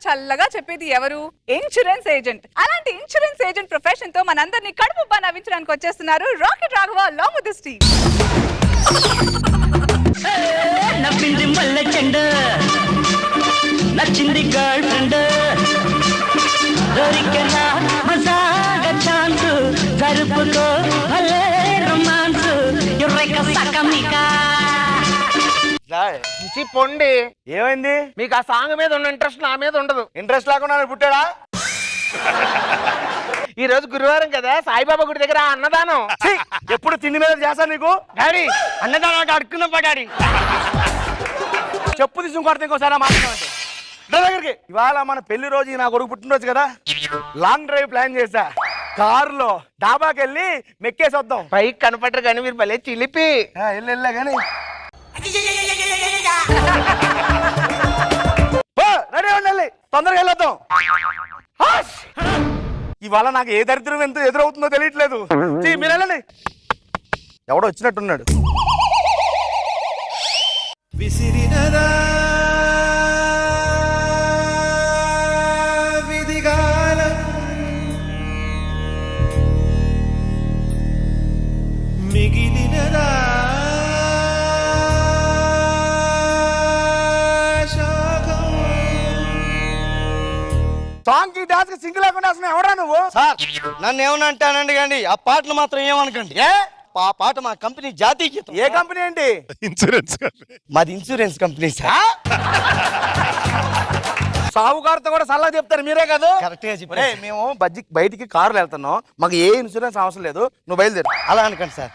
చల్లగా చెప్పేది ఎవరు? Insurance agent. అలాంటి ఇన్సూరెన్స్ ఏజెంట్ ప్రొఫెషన్ తో మనందరినీ కడుపుబ్బా నవ్వించడానికి వచ్చేస్తున్నారు rocket Raghava along with his team. నవ్వింది మల్లె చెండ నచ్చింది గర్ల్ ఫ్రెండ్ దొరికెనా మజాగా ఛాన్స్ జరుపుకో భలే రొమాన్స్ యుర్రెక సకమికా. పొండి ఏమైంది? మీకు ఆ సాంగ్ మీద ఉన్న ఇంట్రెస్ట్ నా మీద ఉండదు. ఇంట్రెస్ట్ లేకుండా పుట్టాడా? ఈ రోజు గురువారం కదా, సాయిబాబా గుడి దగ్గర అన్నదానం. ఎప్పుడు తిండి మీద చేస్తాను నీకు. డాడీ అన్నదానం అంటే అడుక్కున్నప్ప డాడీ. చెప్పు తీసుకుని ఇంకోసారి మాట్లాడమంటే దగ్గరికి. ఇవాళ మన పెళ్లి రోజు నా కొడుకు పుట్టినరోజు కదా, లాంగ్ డ్రైవ్ ప్లాన్ చేశా. కారులో డాబాకి వెళ్ళి మెక్కేసి వద్దాం. పైకి కనపడరు కానీ మీరు భలే చిలిపి. వెళ్ళా కానీ రెడీ ఉండాలి, తొందరగా వెళ్ళొద్దాం. ఇవాళ నాకు ఏ దరిద్రం ఎంత ఎదురవుతుందో తెలియట్లేదు. మీరు వెళ్ళండి. ఎవడో వచ్చినట్టున్నాడు. విసిరినదా విధిగాలం మిగిలినదా సాంగ్ కి డాన్స్ కి సింగ్ లేకుండా అసలు ఎవడా నువ్వు? సార్ నన్ను ఏమన్నా అంటానండి కానీ ఆ పాటలు మాత్రం ఏమనకండి. ఆ పాట మా కంపెనీ జాతీయ గీతం. ఏ కంపెనీ అండి? ఇన్సూరెన్స్ మాది ఇన్సూరెన్స్ కంపెనీ సార్. సావుకారుతో కూడా సలహా చెప్తారు మీరే కదా? కరెక్ట్ గా చెప్పారు. మేము బయటికి కారులో వెళ్తున్నాం, మాకు ఏ ఇన్సూరెన్స్ అవసరం లేదు, నువ్వు బయలుదేరు. అలా అనకండి సార్,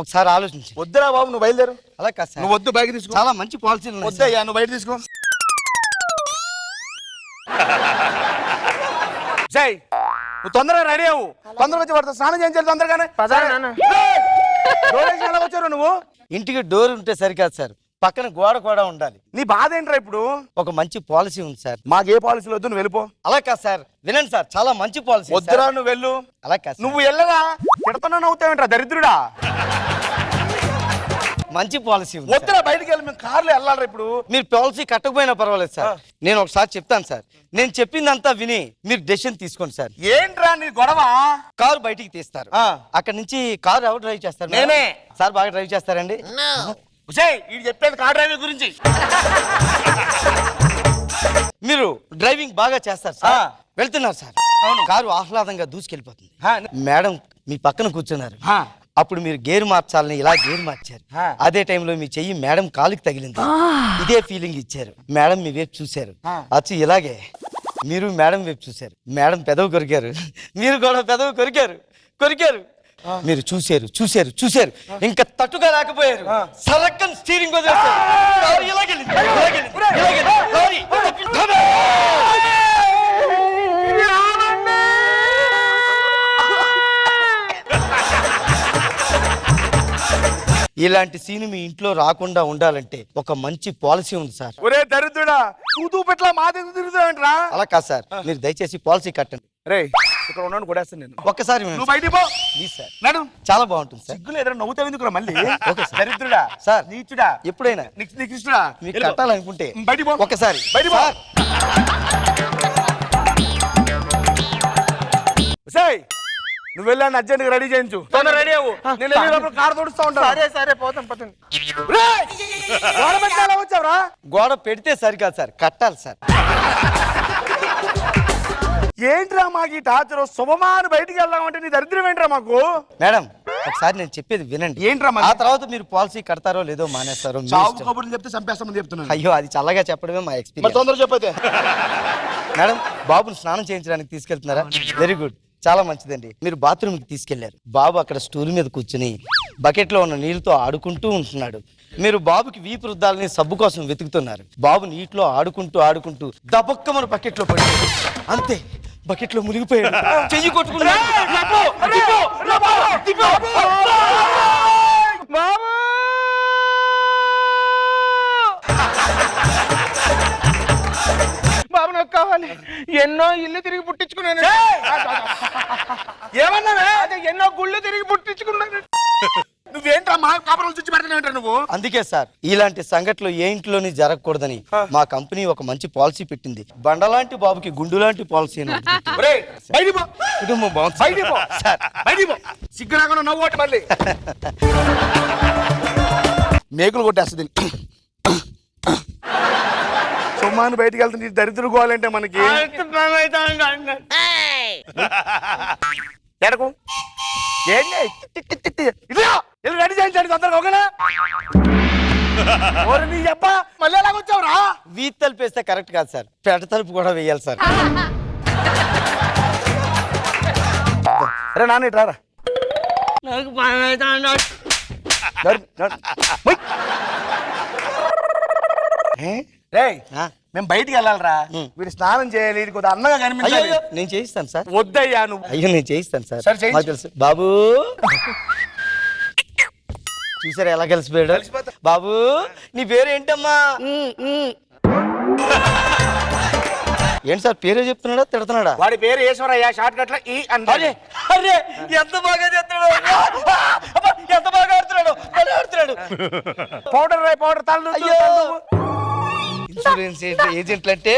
ఒకసారి ఆలోచించి. వద్దురా బాబు, నువ్వు బయలుదేరు. అలా కాదు సార్, నువ్వు వద్దు, బయట తీసుకో. చాలా మంచి పాలసీలు వద్దయ్యా, నువ్వు బయట తీసుకో. జై, నువ్వు తొందరగా రెడీ అవ్వు. తొందరగా వచ్చి పడతా, స్నానం చేయించాలి తొందరగానే. ఎలా వచ్చారు నువ్వు? ఇంటికి డోర్ ఉంటే సరికాదు సార్, పక్కన గోడ కూడా ఉండాలి. నీ బాధ ఏంట్రా ఇప్పుడు? ఒక మంచి పాలసీ ఉంది సార్. మాకు ఏ పాలసీలు వద్దు, నువ్వు వెళ్ళిపో. అలా కాదు సార్, వినండి సార్, చాలా మంచి పాలసీ. వద్దురా, నువ్వు వెళ్ళు. అలా కాదు, నువ్వు వెళ్ళరా. తిడతాను నవ్వుతావేంట్రా దరిద్రుడా. మంచి పాలసీ ఉంది. వద్దురా, బయటికి వెళ్ళి మేము కార్లో వెళ్ళాలి. ఇప్పుడు మీరు పాలసీ కట్టకపోయినా పర్వాలేదు సార్, నేను ఒకసారి చెప్తాను సార్. నేను చెప్పిందంతా విని మీరు డెసిషన్ తీసుకోండి సార్. ఏంట్రా నీ గొడవ? కారు బయటికి తీస్తారు, అక్కడ నుంచి కారు ఎవరు డ్రైవ్ చేస్తారు? నేనే. సార్ బాగా డ్రైవ్ చేస్తారండి? ఇది చెప్పేది కార్ డ్రైవింగ్ గురించి. మీరు డ్రైవింగ్ బాగా చేస్తారు సార్. వెళ్తున్నారు సార్, కారు ఆహ్లాదంగా దూసుకెళ్ళిపోతుంది. మేడం మీ పక్కన కూర్చున్నారు, అప్పుడు మీరు గేర్ మార్చాలని ఇలా గేర్ మార్చారు. అదే టైంలో మీ చెయ్యి మేడం కాలుకి తగిలింది. ఇదే ఫీలింగ్ ఇచ్చారు. మేడం మీ వైపు చూశారు, వచ్చి ఇలాగే మీరు మేడం వైపు చూశారు. మేడం పెదవి కొరికారు, మీరు కూడా పెదవి కొరికారు. మీరు చూశారు చూశారు చూశారు, ఇంకా తట్టుగా లేకపోయారు. సరక్కన్ స్టీరింగ్ వదిలేశారు. కారు ఇలాగెళ్ళింది, ఇలాంటి సీన్ మీ ఇంట్లో రాకుండా ఉండాలంటే ఒక మంచి పాలసీ ఉంది సార్. ఒరే దరిద్రుడా, తూ పెట్ల మా దగ్గర తిరుగుతావేంట్రా? అలా కాదు సార్, మీరు దయచేసి పాలసీ కట్టండి. రే ఇక్కడ ఉన్నాను కొడేస్తాను నేను. ఒక్కసారి నువ్వు బయటికి పో. ప్లీజ్ సార్, నడు. చాలా బాగుంటుంది సార్. సిగ్గులు ఎదురు నవ్వుతావు ఎందుకురా మళ్ళీ? Okay sir. దరిద్రుడా, సార్ నీచుడా, ఎప్పుడైనా నికృష్టుడా, మీకు కట్టాలనుకుంటే బయటికి పో. ఒక్కసారి బయటికి పో. నువ్వు వెళ్ళాను అర్జెంట్గా రెడీ చేయించు. తొందర రెడీ అవ్వు, నేను వెళ్ళినప్పుడు కారు తోడుస్తా ఉంటాను. సరే పోతాం. గోడ పెట్టాలా వచ్చావురా? గోడ పెడితే సరికాదు సార్, కట్టాలి సార్. ఏంట్రా మాకు ఈ టార్చర్? శుభమాను బయటికి వెళ్దామంటే నీ దరిద్రం ఏంట్రా మాకు? మేడం ఒకసారి నేను చెప్పేది వినండి. ఏంట్రా ఆ తర్వాత మీరు పాలసీ కడతారో లేదో మానేస్తారో మీ చావు ఇష్టం. కబుర్లు చెప్తే చంపేస్తామని చెప్తున్నాను. అయ్యో అది చల్లగా చెప్పడమే మా ఎక్స్పీరియన్స్. తొందర చెప్పైతే. మేడం బాబుని స్నానం చేయించడానికి తీసుకెళ్తున్నారా? వెరీ గుడ్, చాలా మంచిదండి. మీరు బాత్రూమ్కి తీసుకెళ్లారు. బాబు అక్కడ స్టూల్ మీద కూర్చుని బకెట్లో ఉన్న నీళ్ళతో ఆడుకుంటూ ఉంటున్నాడు. మీరు బాబుకి వీపు రుద్దాలని సబ్బు కోసం వెతుకుతున్నారు. బాబు నీటిలో ఆడుకుంటూ దబక్కమన బకెట్లో పడిపోయాడు. అంతే, బకెట్లో మునిగిపోయాడు. చెయ్యి కొట్టుకున్నాడు. బాబు నాకు కావాలి. ఎన్నో ఇల్లు తిరిగి పుట్టించుకున్నాను. ఏమన్నావే? అదే ఎన్నో గుళ్ళు తిరిగి పుట్టించుకున్నాను. నువ్వేంట్రా మా కాపురం చూసి పెడతా మాట్లాడుతున్నావు నువ్వు? అందుకే సార్ ఇలాంటి సంఘటనలు ఏ ఇంట్లోని జరగకూడదని మా కంపెనీ ఒక మంచి పాలసీ పెట్టింది. బండలాంటి బాబుకి గుండు లాంటి పాలసీ అని ఒకటి పెట్టింది. ఒరేయ్, బయటికి పో. కుటుంబం బాగుంది బయటికి పో. సార్. బయటికి పో. సిగ్గు రాకుండా నవ్వు ఒకటి మళ్ళీ మేకులు కొట్టేస్తుంది. సొమ్మాను బయటికి వెళ్తుంది దరిద్ర గోవాలంటే మనకి ఎడకు ఏంటి రెడీ చేయించండి తొందరగా ఓకేనా? నీ చెప్ప మళ్ళీ ఎలాగొచ్చావురా? వీధి తలుపు వేస్తే కరెక్ట్ కాదు సార్, పెద్ద తలుపు కూడా వేయాలి సార్. అరే నాన్న ఇటు రారా. నాకు భయం అవుతుంది. రేయ్ ఆ? మేము బయటికి వెళ్ళాలరా, వీడు స్నానం చేయాలి, ఇది కొద్దిగా అందంగా కనిపించాలి. అయ్యో నేను చేయిస్తాను సార్. వద్దయ్యా నువ్వు. అయ్యో నేను చేయిస్తాను సార్. సరే, చేయించు. మాకు తెలుసు బాబు. చూసారా ఎలా కలిసిపోయాడు? బాబు నీ పేరు ఏంటమ్మా? ఏంటి సార్ పేరే చెప్తున్నాడా తిడుతున్నాడా? వాడి పేరు ఈశ్వరయ్య, షార్ట్ కట్ లో ఈ అరే అరే ఎంత బాగా చెప్తున్నాడు, అబ్బా, ఎంత బాగా ఆడుతున్నాడు, బాగా ఆడుతున్నాడు. పౌడర్ రాయ్ పౌడర్ తల అయ్యో ఇన్సూరెన్స్ ఏజెంట్లు అంటే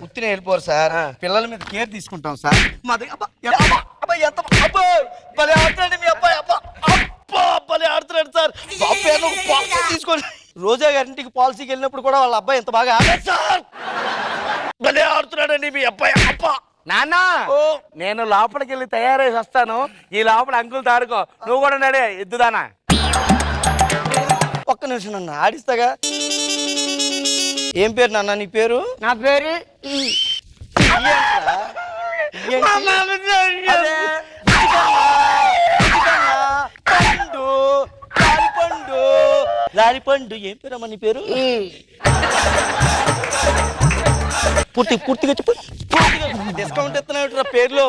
ఉత్తినే వెళ్ళిపోరు సార్, పిల్లల మీద కేర్ తీసుకుంటాం సార్. మా దగ్గర అబ్బా, అబ్బా, అబ్బా, ఎంత అబ్బాయి భలే ఆడుతున్నాడు మీ అబ్బాయి. అబ్బా అబ్బా భలే ఆడుతున్నాడు సార్. బాబు పేరు ఒక పాలసీ తీసుకోండి. రోజా గారింటికి పాలసీకి వెళ్ళినప్పుడు కూడా వాళ్ళ అబ్బాయి ఎంత బాగా ఆడాడు సార్. భలే ఆడుతున్నాడండి మీ అబ్బాయి. అబ్బా నాన్న నేను లోపలికి వెళ్ళి తయారై వస్తాను, ఈ లోపల అంకుల్ తారుకో, నువ్వు కూడా నడే ఎద్దుదానా. ఒక్క నిమిషం నన్ను ఆడిస్తాగా. ఏం పేరు నాన్న నీ పేరు? నా పేరు పండు లాలిపండు. ఏం పేరు అమ్మా నీ పేరు? పూర్తిగా చెప్పు. డిస్కౌంట్ ఇస్తున్నాడు పేర్లో.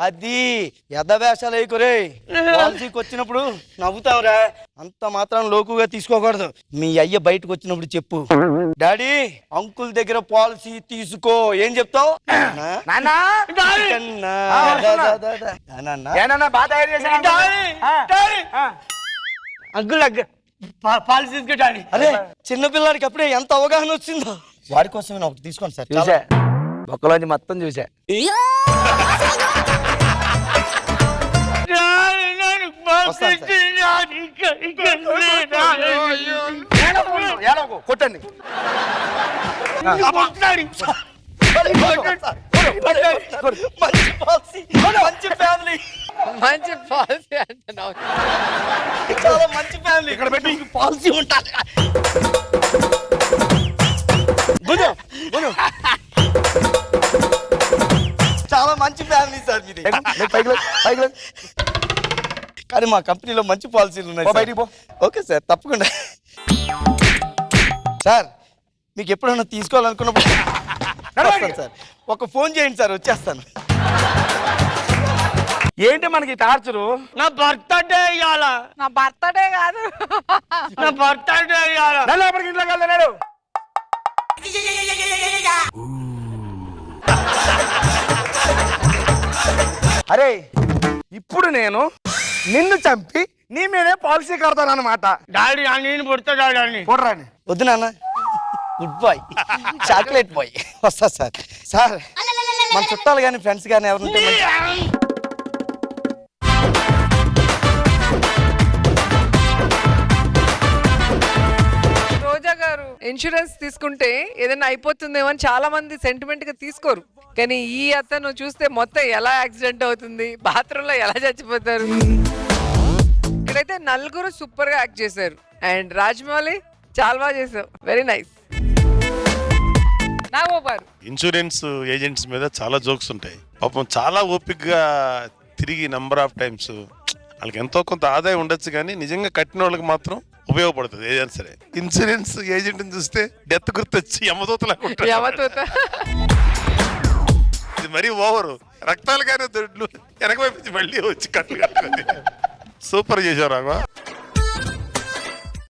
అది ఎద్దవేషాలు వేయకురే. పాలసీకి వచ్చినప్పుడు నవ్వుతావురా, అంత మాత్రం లోకుగా తీసుకోకూడదు. మీ అయ్య బయటకు వచ్చినప్పుడు చెప్పు, డాడీ అంకుల్ దగ్గర పాలసీ తీసుకో. ఏం చెప్తావు? అంకుల్ పాలసీ తీసుకుంటాను. అరే చిన్నపిల్లాడికి అప్పుడే ఎంత అవగాహన వచ్చిందో. వాడి కోసమే నా ఒకటి తీసుకోండి సార్. చూసా బొక్కలోంచి మొత్తం చూసా. కొట్టండి. మంచి పాలసీ, మంచి ఫ్యామిలీ, మంచి పాలసీ అంటున్నావు. చాలా మంచి ఫ్యామిలీ. ఇక్కడ పెట్టి పాలసీ ఉంటారు. చాలా మంచి ఫ్యామిలీ సార్ మీది. కానీ మా కంపెనీలో మంచి పాలసీలు ఉన్నాయి. బయటికి పో. ఓకే సార్ తప్పకుండా. సార్ మీకు ఎప్పుడైనా తీసుకోవాలనుకున్నప్పుడు వస్తాను సార్. ఒక ఫోన్ చేయండి సార్, వచ్చేస్తాను. ఏంటి మనకి టార్చరు? నా బర్త్డే ఇవాళ. నా బర్త్డే కాదు, నా బర్త్డే ఇవాళ. లోపలికి ఇంట్లోకి వెళ్తున్నాడు. అరే ఇప్పుడు నేను నిన్ను చంపి నీ మీదే పాలసీ కడతాను అనమాట. డాడీ నేను పుడతా డాడీ. చూడరాని వద్దు నాన్న, గుడ్ బాయ్, చాక్లెట్ బాయ్. వస్తా సార్. సార్ మన చుట్టాలు కానీ ఫ్రెండ్స్ కానీ ఎవరుంటే రోజా గారు ఇన్సూరెన్స్ తీసుకుంటే ఏదైనా అయిపోతుందేమో అని చాలా మంది సెంటిమెంట్ గా తీసుకోరు, కానీ ఈ అతను చూస్తే మొత్తం ఎలా యాక్సిడెంట్ అవుతుంది, బాత్రూమ్ లో ఎలా చచ్చిపోతారు. ఇక్కడైతే నలుగురు సూపర్ గా యాక్ట్ చేశారు అండ్ రాజమౌళి చాలా బాగా చేశావు, వెరీ నైస్. నాగోపారు ఇన్సూరెన్స్ ఏజెంట్స్ మీద చాలా జోక్స్ ఉంటాయి. పాపం చాలా ఓపిక్గా తిరిగి నంబర్ ఆఫ్ టైమ్స్ వాళ్ళకి ఎంతో కొంత ఆదాయం ఉండొచ్చు, కానీ నిజంగా కట్టిన వాళ్ళకి మాత్రం ఉపయోగపడుతుంది ఏదైనా సరే. ఇన్సూరెన్స్ ఏజెంట్ చూస్తే డెత్ గుర్తొచ్చి యమదూతలాగా ఇది మరీ ఓవరు. రక్తాలు కానీ దొడ్లు వెనక వైపు మళ్ళీ వచ్చి కట్లు కట్టుకొని సూపర్ చేశారు.